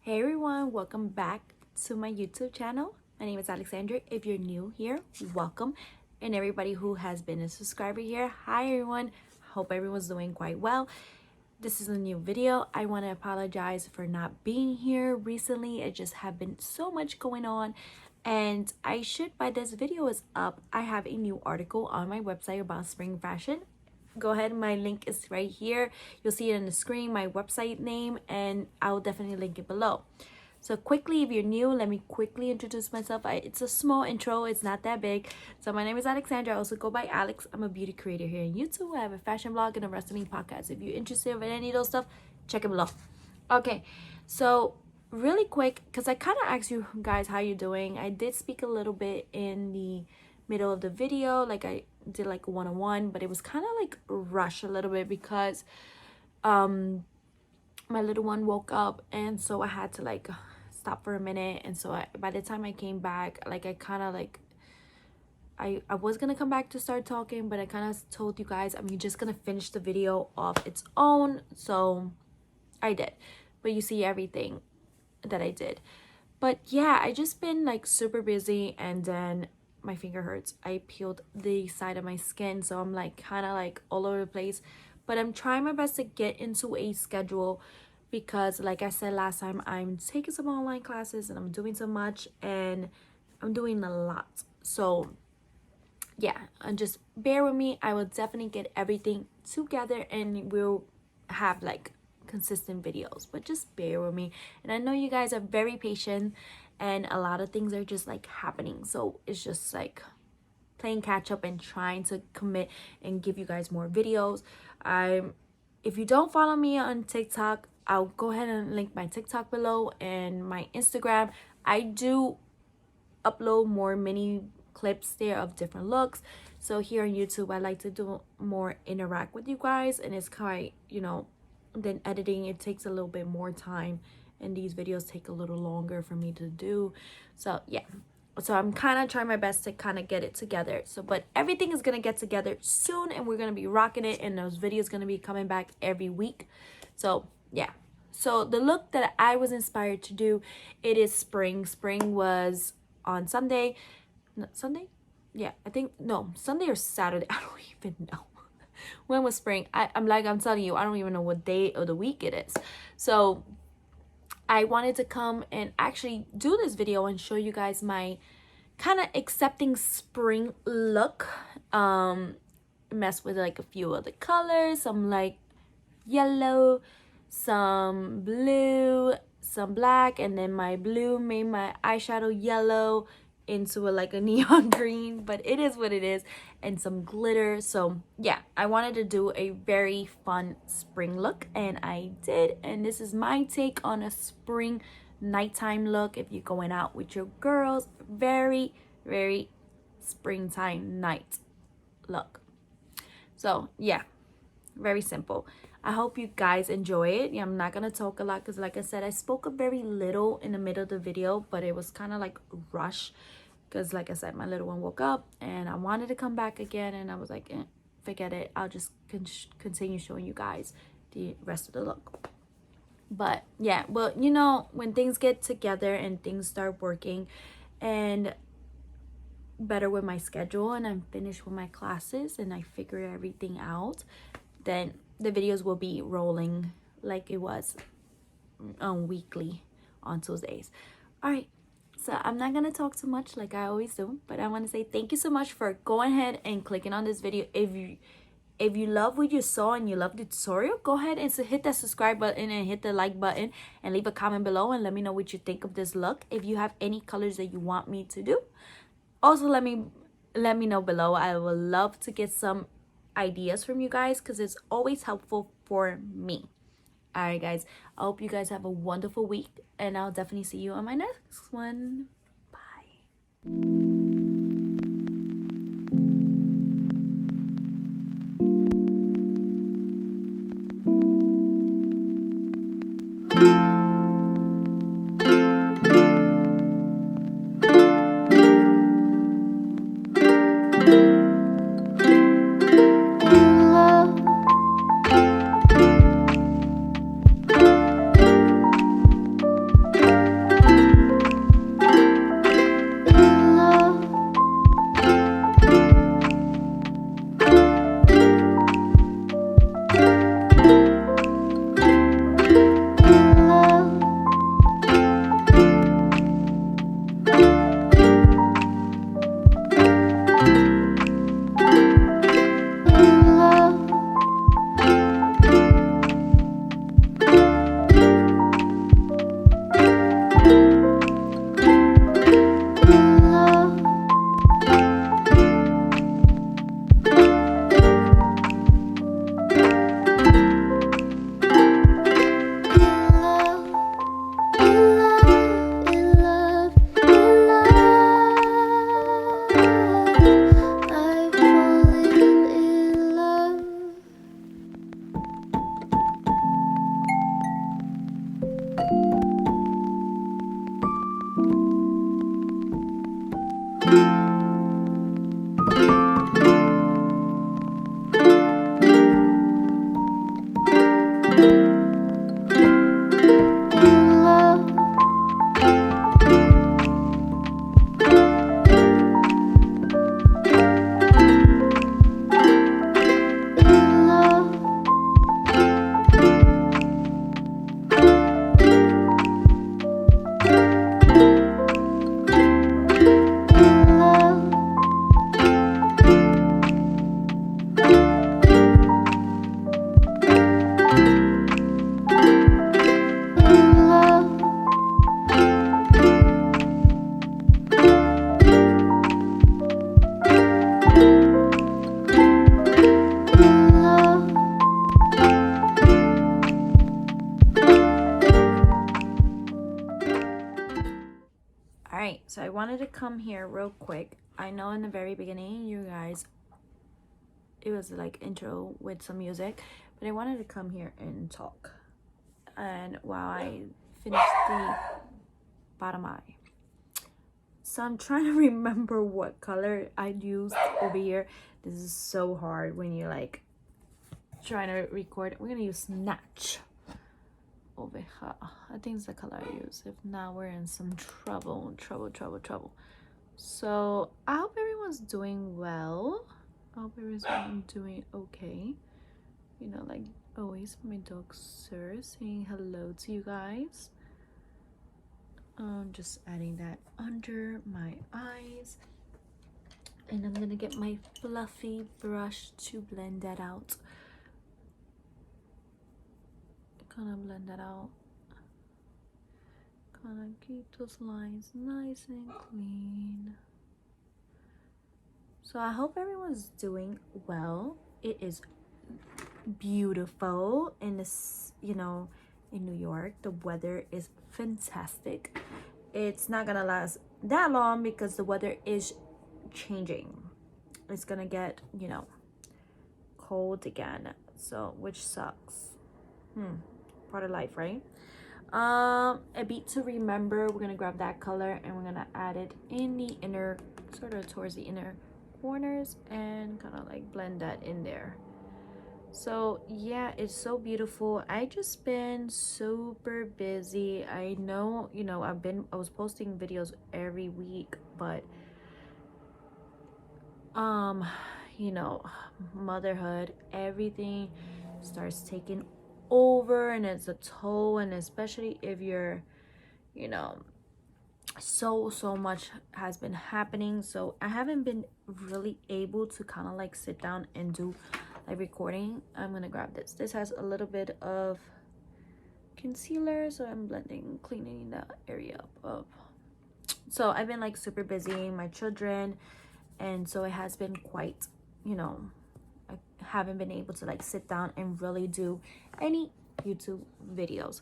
Hey everyone, welcome back to my YouTube channel. My name is Alexandria. If you're new here, welcome. And everybody who has been a subscriber here, hi everyone. Hope everyone's doing quite well. This is a new video. I want to apologize for not being here recently. It just have been so much going on. And I should, by this video is up, I have a new article on my website about spring fashion. Go ahead, my link is right here. You'll see it on the screen, my website name, and I'll definitely link it below. So quickly, if you're new, let me quickly introduce myself. It's a small intro, it's not that big. So my name is Alexandra. I also go by Alex. I'm a beauty creator here on YouTube. I have a fashion blog and a wrestling podcast. If you're interested in any of those stuff, check it below. Okay, so really quick, because I kind of asked you guys how you're doing. I did speak a little bit in the middle of the video, like I did like a one-on-one, but it was kind of like rushed a little bit because my little one woke up, and so I had to like stop for a minute. And so by the time I came back, like I kind of like I was gonna come back to start talking, but I kind of told you guys I'm just gonna finish the video off its own. So I did, but you see everything that I did. But yeah, I just been like super busy, and then my finger hurts. I peeled the side of my skin, so I'm like kind of like all over the place, but I'm trying my best to get into a schedule because like I said last time, I'm taking some online classes and I'm doing so much and I'm doing a lot. So yeah, and just bear with me. I will definitely get everything together and we'll have like consistent videos, but just bear with me. And I know you guys are very patient and a lot of things are just like happening, so it's just like playing catch up and trying to commit and give you guys more videos. If you don't follow me on TikTok, I'll go ahead and link my TikTok below and my Instagram. I do upload more mini clips there of different looks. So here on YouTube, I like to do more interact with you guys, and it's quite, you know, then editing, it takes a little bit more time, and these videos take a little longer for me to do. So yeah, so I'm kind of trying my best to kind of get it together. So but everything is gonna get together soon, and we're gonna be rocking it, and those videos gonna be coming back every week. So yeah, so the look that I was inspired to do, it is spring. Spring was on Sunday. No, Sunday, yeah, I think no, Sunday or Saturday, I don't even know. When was spring? I'm telling you, I don't even know what day of the week it is. So I wanted to come and actually do this video and show you guys my kind of accepting spring look. Mess with like a few of the colors, some like yellow, some blue, some black, and then my blue made my eyeshadow yellow into like a neon green, but it is what it is, and some glitter. So yeah, I wanted to do a very fun spring look, and I did. And this is my take on a spring nighttime look if you're going out with your girls. Very springtime night look. So yeah, very simple. I hope you guys enjoy it. Yeah, I'm not gonna talk a lot because like I said, I spoke a very little in the middle of the video, but it was kind of like rush because like I said, my little one woke up and I wanted to come back again, and I was like, forget it, I'll just continue showing you guys the rest of the look. But yeah, well, you know, when things get together and things start working and better with my schedule, and I'm finished with my classes and I figure everything out, then the videos will be rolling like it was weekly on Tuesdays. All right, so I'm not gonna talk too much like I always do, but I want to say thank you so much for going ahead and clicking on this video. If you love what you saw and you love the tutorial, go ahead and hit that subscribe button and hit the like button and leave a comment below and let me know what you think of this look. If you have any colors that you want me to do, also let me know below. I would love to get some ideas from you guys because it's always helpful for me. All right guys, I hope you guys have a wonderful week, and I'll definitely see you on my next one. Bye. right, so I wanted to come here real quick. I know in the very beginning, you guys, it was like intro with some music, but I wanted to come here and talk. And while I finished the bottom eye, so I'm trying to remember what color I used over here. This is so hard when you're like trying to record. We're gonna use Snatch over here. I think it's the color I use. If not, we're in some trouble. So I hope everyone's doing well. I hope everyone's doing okay. You know, like always, my dog Sir saying hello to you guys. Just adding that under my eyes, and I'm gonna get my fluffy brush to blend that out. Kind of blend that out. Kind of keep those lines nice and clean. So I hope everyone's doing well. It is beautiful in this, you know, in New York. The weather is fantastic. It's not gonna last that long because the weather is changing. It's gonna get, you know, cold again, so which sucks. Part of life, right? A beat to remember. We're gonna grab that color and we're gonna add it in the inner, sort of towards the inner corners, and kind of like blend that in there. So yeah, it's so beautiful. I just been super busy. I know, you know, I was posting videos every week, but you know, motherhood, everything starts taking over, and it's a toll. And especially if you're, you know, so much has been happening, so I haven't been really able to kind of like sit down and do like recording. I'm gonna grab this has a little bit of concealer, so I'm cleaning that area up. So I've been like super busy, my children, and so it has been quite, you know, I haven't been able to like sit down and really do any YouTube videos.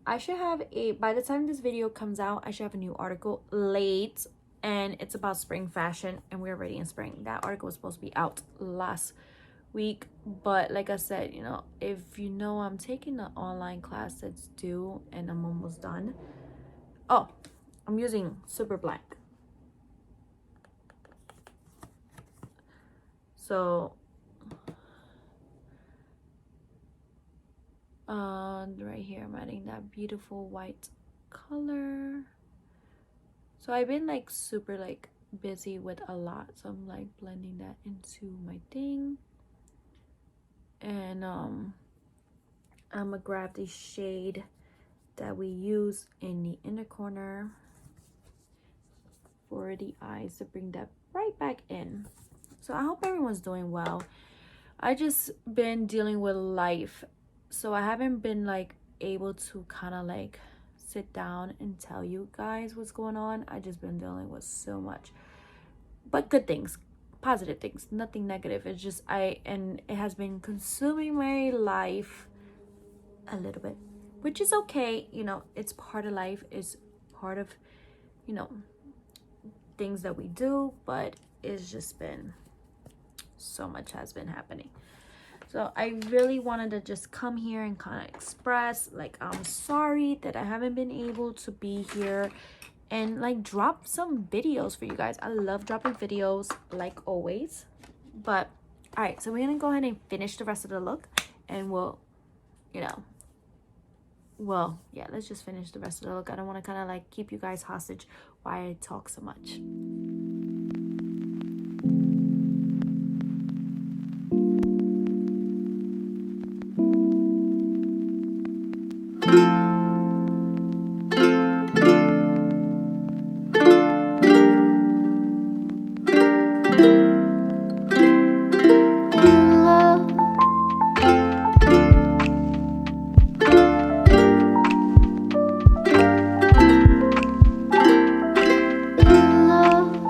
I should have by the time this video comes out, I should have a new article late, and it's about spring fashion, and we're already in spring. That article was supposed to be out last week, but like I said, you know, if you know, I'm taking the online class that's due and I'm almost done. Oh, I'm using super black. So right here I'm adding that beautiful white color. So I've been like super like busy with a lot, so I'm like blending that into my thing. And I'm gonna grab the shade that we use in the inner corner for the eyes to bring that right back in. So I hope everyone's doing well. I just been dealing with life, so I haven't been like able to kind of like sit down and tell you guys what's going on. I just been dealing with so much, but good things, positive things, nothing negative. It's just and it has been consuming my life a little bit, which is okay. You know, it's part of life, it's part of, you know, things that we do, but it's just been so much has been happening. So I really wanted to just come here and kind of express, like, I'm sorry that I haven't been able to be here and like drop some videos for you guys. I love dropping videos like always. But all right, so we're gonna go ahead and finish the rest of the look, and we'll, you know, well, yeah, let's just finish the rest of the look. I don't want to kind of like keep you guys hostage while I talk so much. Love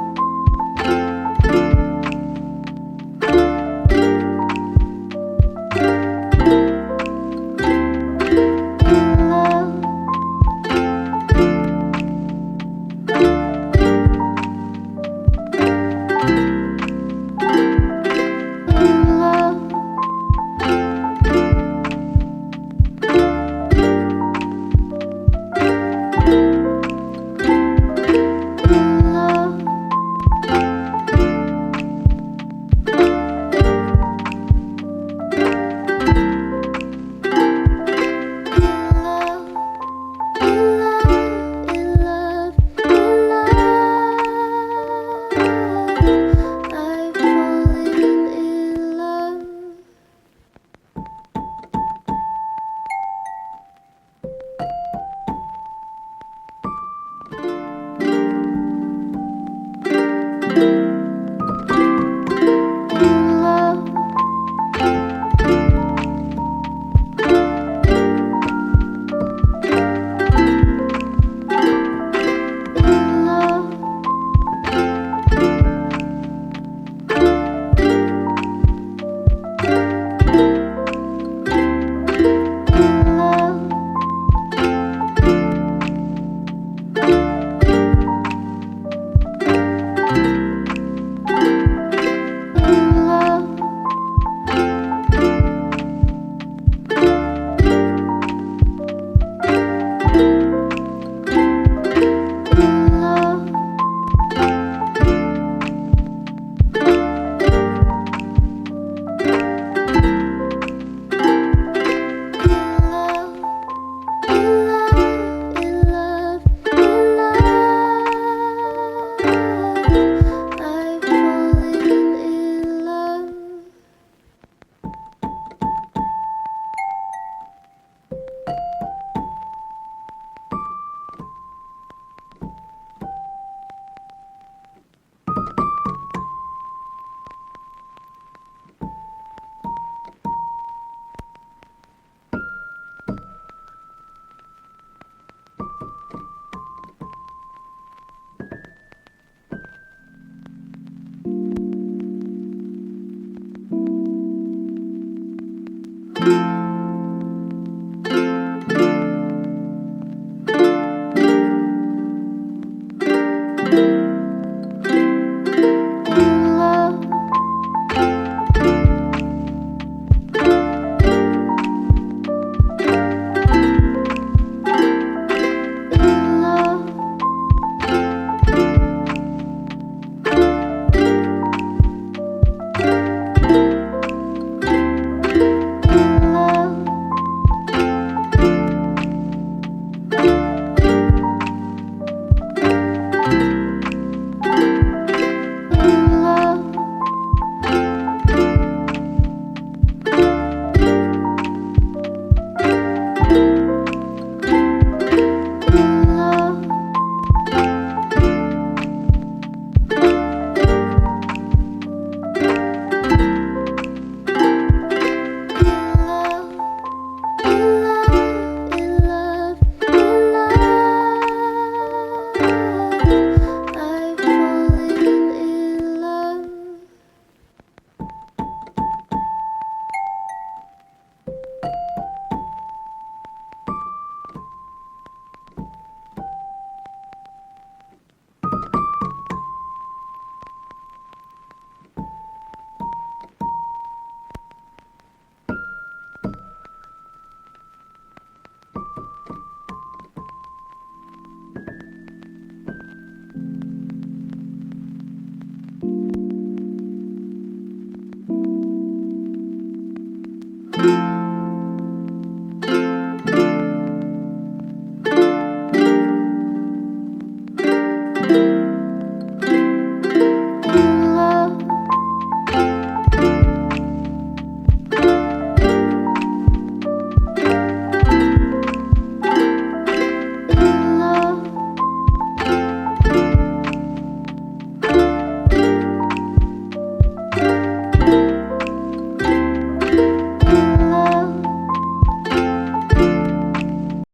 Bye.